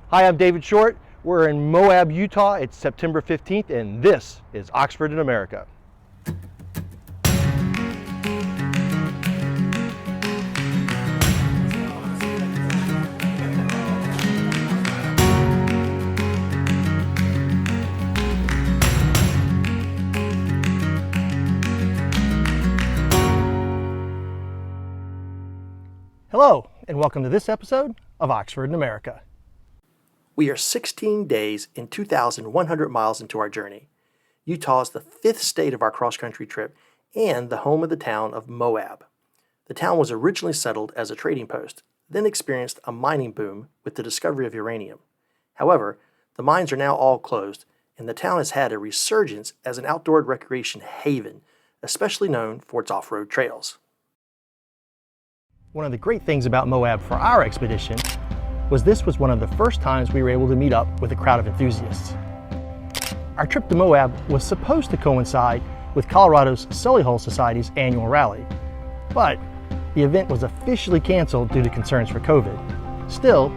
Hi, I'm David Short. We're in Moab, Utah. It's September 15th, and this is Oxford in America. Hello, and welcome to this episode of Oxford in America. We are 16 days and 2,100 miles into our journey. Utah is the fifth state of our cross-country trip and the home of the town of Moab. The town was originally settled as a trading post, then experienced a mining boom with the discovery of uranium. However, the mines are now all closed, and the town has had a resurgence as an outdoor recreation haven, especially known for its off-road trails. One of the great things about Moab for our expedition was this was one of the first times we were able to meet up with a crowd of enthusiasts. Our trip to Moab was supposed to coincide with Colorado's Sully Hole Society's annual rally, but the event was officially canceled due to concerns for COVID. Still,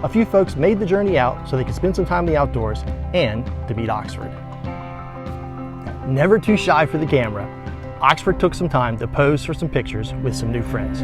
a few folks made the journey out so they could spend some time in the outdoors and to meet Oxford. Never too shy for the camera, Oxford took some time to pose for some pictures with some new friends.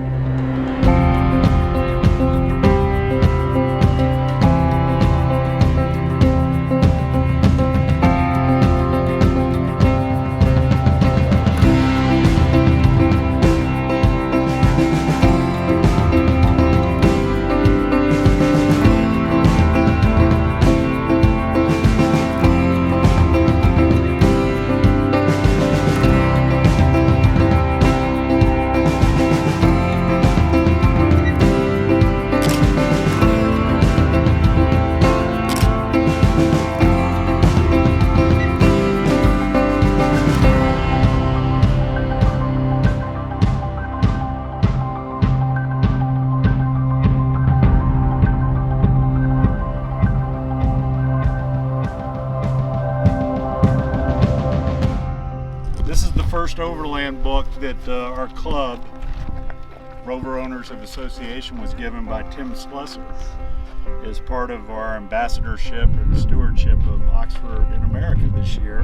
This is the first overland book that our club, Rover Owners of Association, was given by Tim Slusser as part of our ambassadorship and stewardship of Oxford in America this year.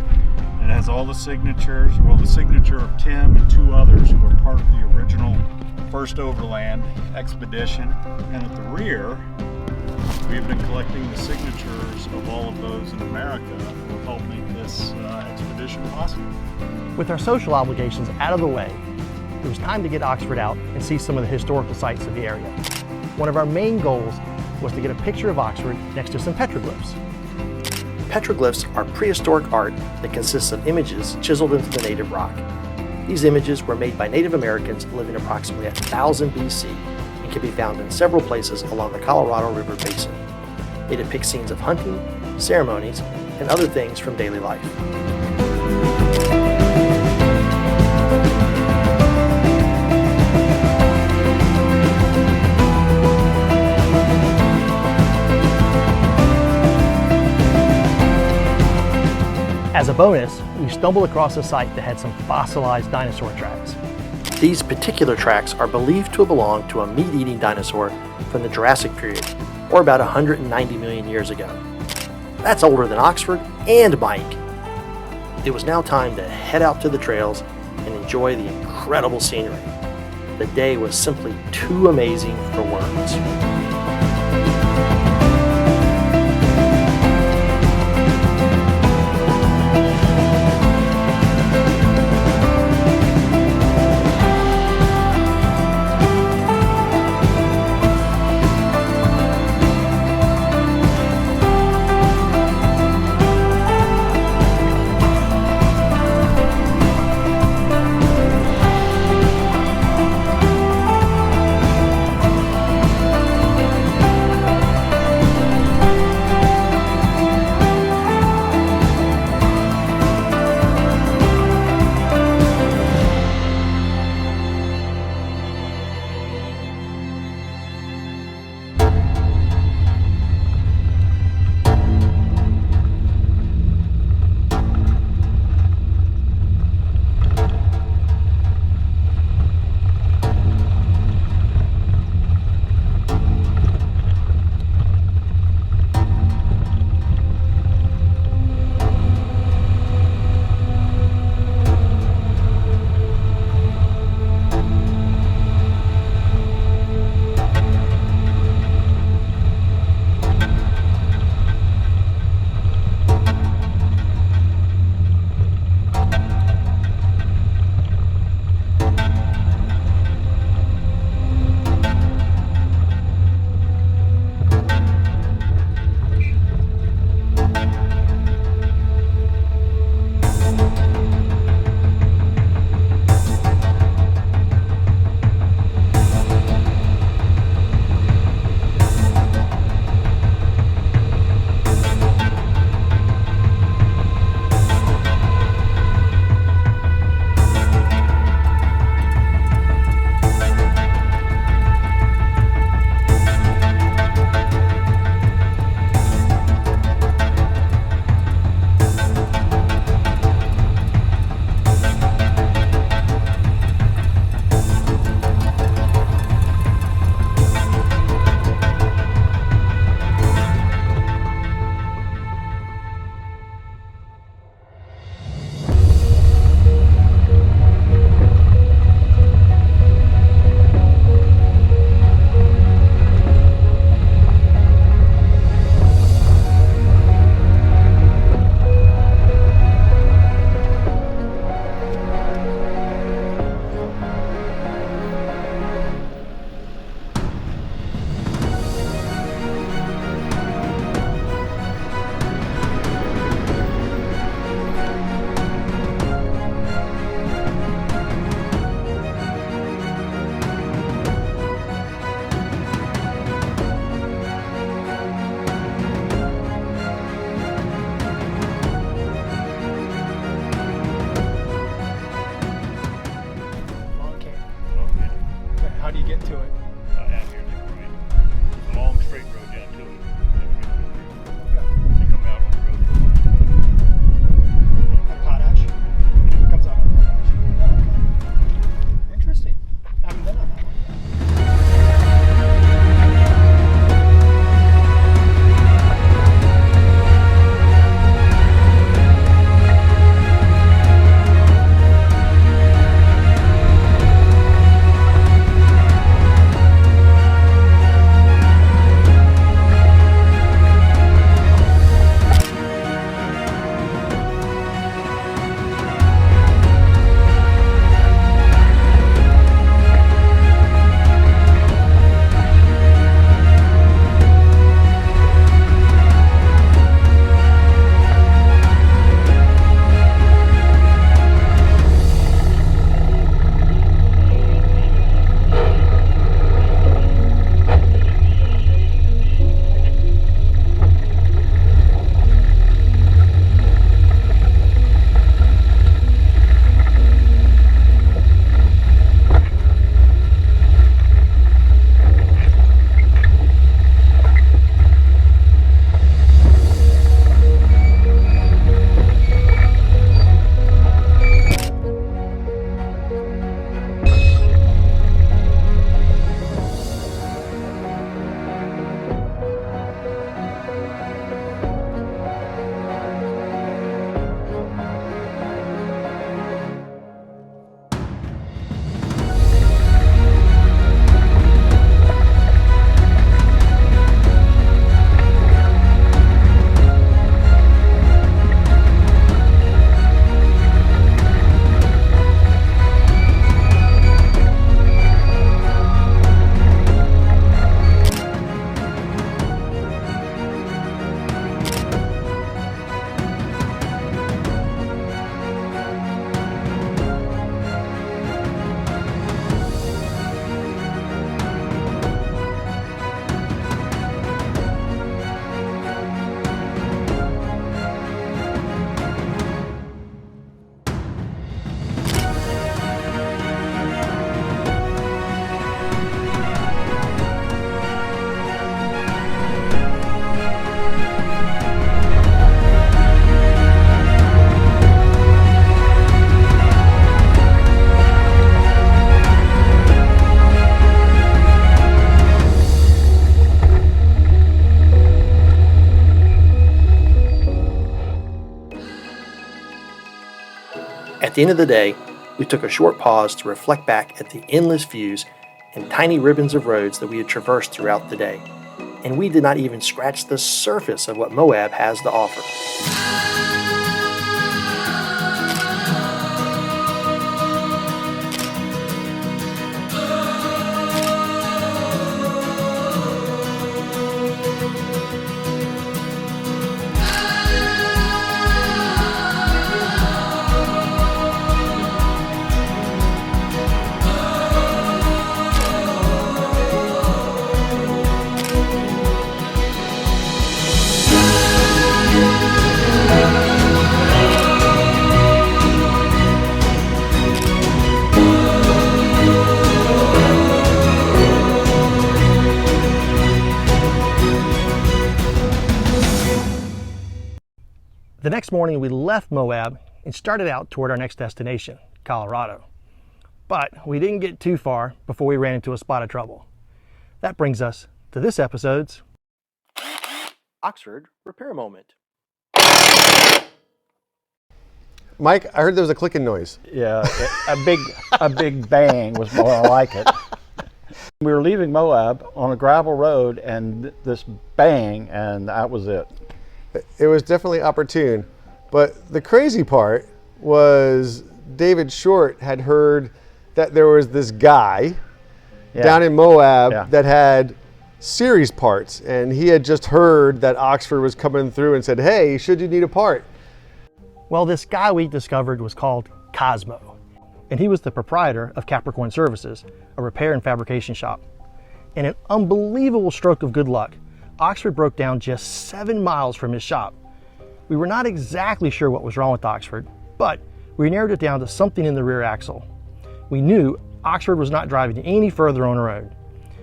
And it has all the signatures, well, the signature of Tim and two others who were part of the original first overland expedition. And at the rear, we've been collecting the signatures of all of those in America who have helped make this expedition possible. With our social obligations out of the way, it was time to get Oxford out and see some of the historical sites of the area. One of our main goals was to get a picture of Oxford next to some petroglyphs. Petroglyphs are prehistoric art that consists of images chiseled into the native rock. These images were made by Native Americans living approximately 1000 BC and can be found in several places along the Colorado River basin. They depict scenes of hunting, ceremonies, and other things from daily life. As a bonus, we stumbled across a site that had some fossilized dinosaur tracks. These particular tracks are believed to have belonged to a meat-eating dinosaur from the Jurassic period, or about 190 million years ago. That's older than Oxford and Mike. It was now time to head out to the trails and enjoy the incredible scenery. The day was simply too amazing for words. At the end of the day, we took a short pause to reflect back at the endless views and tiny ribbons of roads that we had traversed throughout the day. And we did not even scratch the surface of what Moab has to offer. The next morning, we left Moab and started out toward our next destination, Colorado. But we didn't get too far before we ran into a spot of trouble. That brings us to this episode's Oxford Repair Moment. Mike, I heard there was a clicking noise. Yeah, a big bang was more like it. We were leaving Moab on a gravel road, and this bang, and that was it. It was definitely opportune. But the crazy part was David Short had heard that there was this guy down in Moab that had series parts, and he had just heard that Oxford was coming through and said, hey, should you need a part? Well, this guy we discovered was called Cosmo, and he was the proprietor of Capricorn Services, a repair and fabrication shop. In an unbelievable stroke of good luck, Oxford broke down just 7 miles from his shop. We were not exactly sure what was wrong with Oxford, but we narrowed it down to something in the rear axle. We knew Oxford was not driving any further on her own.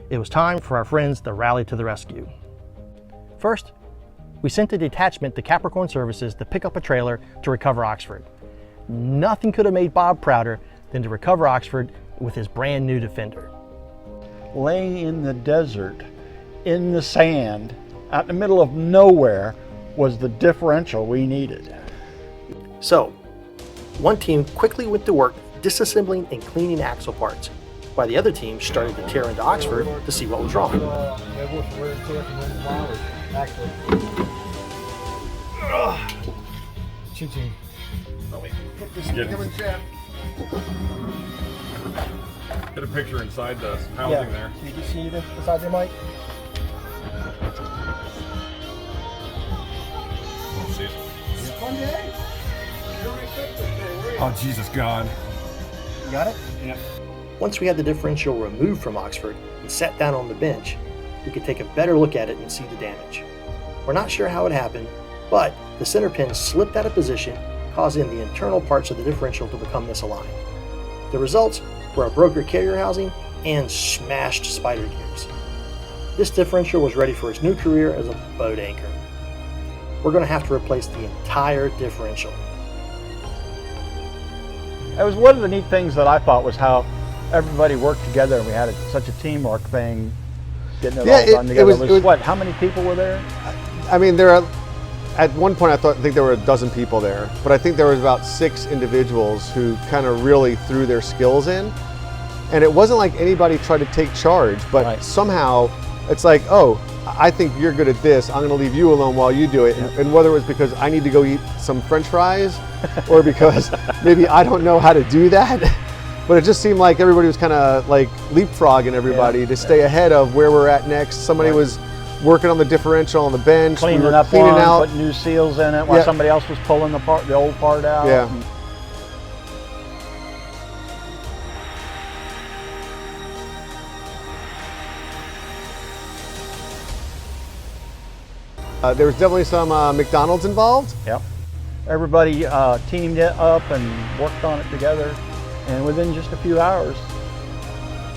It was time for our friends to rally to the rescue. First, we sent a detachment to Capricorn Services to pick up a trailer to recover Oxford. Nothing could have made Bob prouder than to recover Oxford with his brand new Defender. Laying in the desert, in the sand, out in the middle of nowhere, was the differential we needed. So, one team quickly went to work disassembling and cleaning axle parts, while the other team started to tear into Oxford to see what was wrong. Get a picture inside the housing there. Did you see this beside your mic? Oh, Jesus God. You got it? Yeah. Once we had the differential removed from Oxford and sat down on the bench, we could take a better look at it and see the damage. We're not sure how it happened, but the center pin slipped out of position, causing the internal parts of the differential to become misaligned. The results were a broken carrier housing and smashed spider gears. This differential was ready for its new career as a boat anchor. We're going to have to replace the entire differential. It was one of the neat things that I thought was how everybody worked together, and we had such a teamwork thing, getting it all done together. It was what? How many people were there? I mean, at one point I think there were a dozen people there, but I think there was about 6 individuals who kind of really threw their skills in. And it wasn't like anybody tried to take charge, but somehow it's like, oh, I think you're good at this, I'm gonna leave you alone while you do it. And whether it was because I need to go eat some French fries or because maybe I don't know how to do that, but it just seemed like everybody was kind of like leapfrogging everybody to stay ahead of where we're at next. Somebody was working on the differential on the bench, cleaning out, putting new seals in it while somebody else was pulling the old part out. Yeah. There was definitely some McDonald's involved. Yep. Everybody teamed it up and worked on it together, and within just a few hours.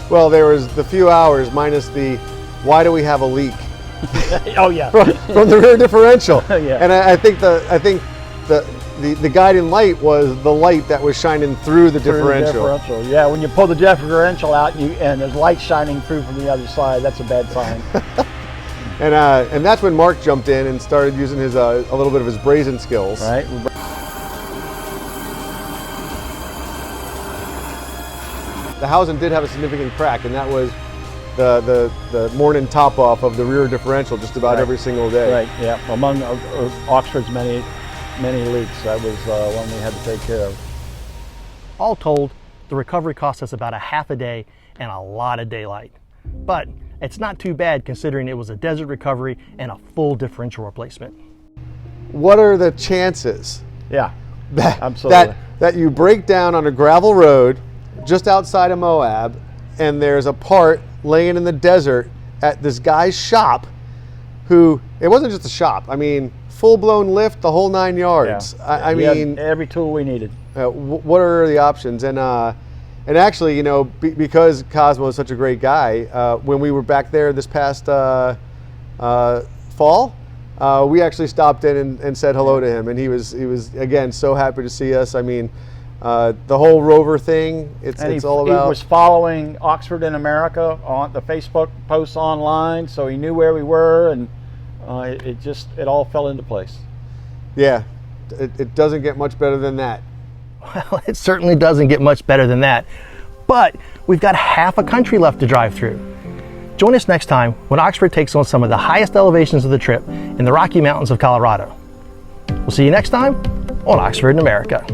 Well, there was the few hours minus the why do we have a leak? Oh yeah. from the rear differential. Yeah. And I think the guiding light was the light that was shining through the differential. Yeah, when you pull the differential out and there's light shining through from the other side, that's a bad sign. And that's when Mark jumped in and started using his a little bit of his brazen skills. Right. the housing did have a significant crack, and that was the morning top off of the rear differential just about every single day. Right, yeah. Among Oxford's many leaks, that was one we had to take care of. All told, the recovery cost us about a half a day and a lot of daylight. But it's not too bad considering it was a desert recovery and a full differential replacement. What are the chances Yeah, that, absolutely. that you break down on a gravel road just outside of Moab and there's a part laying in the desert at this guy's shop who, it wasn't just a shop, I mean, full-blown lift, the whole 9 yards. Yeah. I We had mean, every tool we needed. what are the options? And actually, you know, because Cosmo is such a great guy, when we were back there this past fall, we actually stopped in and said hello to him, and he was again so happy to see us. I mean, the whole rover thing, it's all about. He was following Oxford in America on the Facebook posts online, so he knew where we were, and it all fell into place. Yeah, it doesn't get much better than that. Well, it certainly doesn't get much better than that. But we've got half a country left to drive through. Join us next time when Oxford takes on some of the highest elevations of the trip in the Rocky Mountains of Colorado. We'll see you next time on Oxford in America.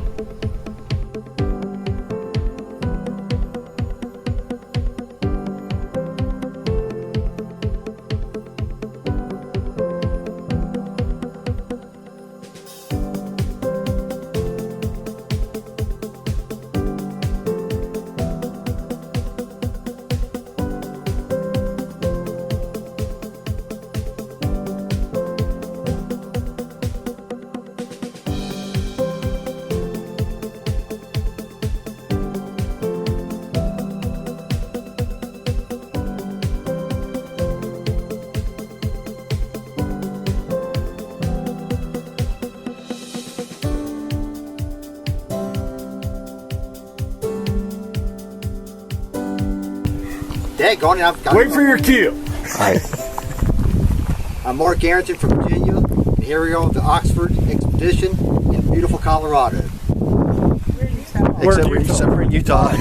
Daggone it, I've got Wait for your cue. I'm Mark Arrington from Virginia, and here we are with the Oxford expedition in beautiful Colorado. Except we're in Utah. I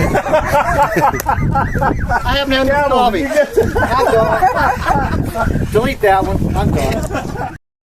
haven't had enough coffee. I'm done. Delete that one. I'm done.